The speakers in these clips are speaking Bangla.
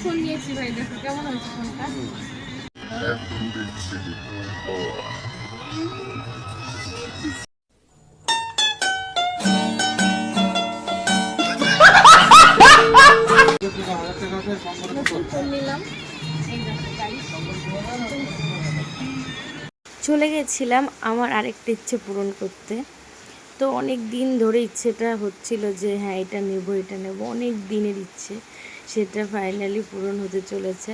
ফোন নিয়েছি ভাই, দেখো কেমন হয়েছে ফোনটা। নতুন ফোন নিলাম, এই দেখো গাইস। চলে গেছিলাম আমার আরেকটা ইচ্ছে পূরণ করতে। তো অনেক দিন ধরে ইচ্ছেটা হচ্ছিল যে হ্যাঁ এটা নেব এটা নেব, অনেক দিনের ইচ্ছে, সেটা ফাইনালি পূরণ হতে চলেছে।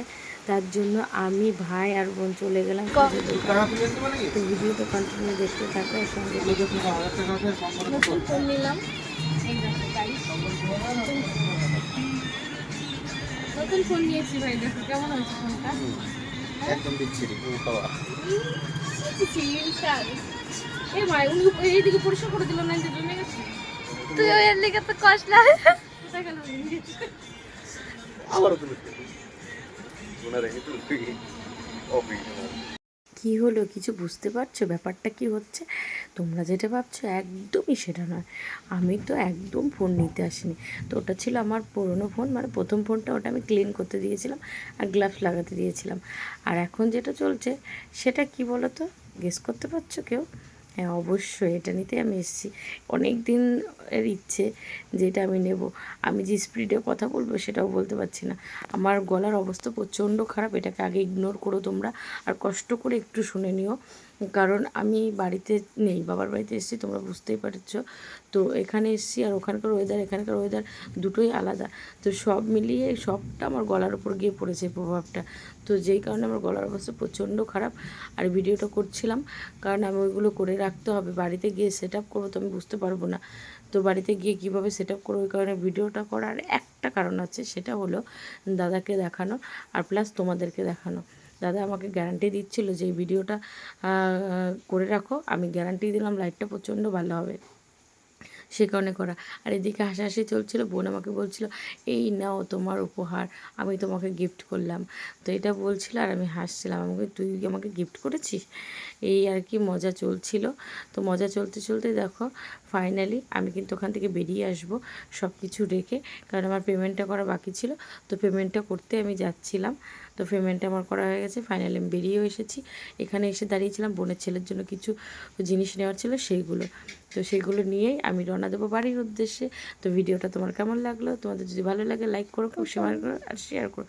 তার জন্য আমি ভাই আর বোন চলে গেলাম পুজোর দোকানে। তো ভিডিওটা কন্টিনিউ দেখতে থাকো আর সঙ্গে নতুন ফোন নিলাম, এই দেখো গাইস। নতুন ফোন নিয়েছি ভাই, দেখো কেমন হয়েছে ফোনটা। একদম বিচ্ছিরি বাবা। এ ভাই উনি এইদিকে পরিষ্কার করে দিল না, যে জমে গেছে। তুই ওর লিগে তো কষ্ট লাগে। কোথায় গেল? আবারও তুমি মনে রেখে তুই অফিস কি হলো কিছু বুঝতে পারছো ব্যাপারটা কি হচ্ছে? তোমরা যেটা ভাবছো একদমই সেটা নয়। আমি তো একদম ফোন নিতে আসিনি। তো ওটা ছিল আমার পুরনো ফোন, মানে প্রথম ফোনটা, ওটা আমি ক্লিন করতে দিয়েছিলাম আর গ্লাভস লাগাতে দিয়েছিলাম। আর এখন যেটা চলছে সেটা কি বলো তো, গেস করতে পারছো কেউ? হ্যাঁ অবশ্যই এটা নিতেই আমি এসেছি। অনেক দিন এর ইচ্ছে যেটা আমি নেব। আমি যে স্পিডে কথা বলবো সেটাও বলতে পারছি না, আমার গলার অবস্থা প্রচণ্ড খারাপ। এটাকে আগে ইগনোর করো তোমরা, আর কষ্ট করে একটু শুনে নিও, কারণ আমি বাড়িতে নেই, বাবার বাড়িতে এসেছি, তোমরা বুঝতেই পারছো। তো এখানে এসেছি আর ওখানকার ওয়েদার এখানকার ওয়েদার দুটোই আলাদা। তো সব মিলিয়ে সবটা আমার গলার উপর গিয়ে পড়েছে প্রভাবটা। তো যেই কারণে আমার গলার অবস্থা প্রচণ্ড খারাপ। আর ভিডিওটা করছিলাম কারণ আমি ওইগুলো করে রাখতে হবে, বাড়িতে গিয়ে সেট আপ করবো তো আমি বুঝতে পারবো না। তো বাড়িতে গিয়ে কীভাবে সেট আপ করবো, ওই কারণে ভিডিওটা করার একটা কারণ আছে, সেটা হলো দাদাকে দেখানো আর প্লাস তোমাদেরকে দেখানো। দাদা আমাকে গ্যারান্টি দিচ্ছিল যে এই ভিডিওটা করে রাখো, আমি গ্যারান্টি দিলাম লাইটটা প্রচণ্ড ভালো হবে, সে কারণে করা। আর এদিকে হাসাহাসি চলছিল, বোন আমাকে বলছিল এই নাও তোমার উপহার, আমি তোমাকে গিফট করলাম। তো এটা বলছিল আর আমি হাসছিলাম, আমাকে তুই আমাকে গিফট করেছিস, এই আর কি মজা চলছিল। তো মজা চলতে চলতে দেখো ফাইনালি আমি কিন্তু ওখান থেকে বেরিয়ে আসব সব কিছু রেখে, কারণ আমার পেমেন্টটা করা বাকি ছিল। তো পেমেন্টটা করতে আমি যাচ্ছিলাম। তো পেমেন্টটা আমার করা হয়ে গেছে, ফাইনালি আমি বেরিয়েও এসেছি। এখানে এসে দাঁড়িয়েছিলাম বোনের ছেলের জন্য কিছু জিনিস নেওয়ার ছিল সেইগুলো। তো সেগুলো নিয়েই আমি রওনা দেবো বাড়ির উদ্দেশ্যে। তো ভিডিওটা তোমার কেমন লাগলো? তোমাদের যদি ভালো লাগে লাইক করো, কমেন্ট করো আর শেয়ার করো।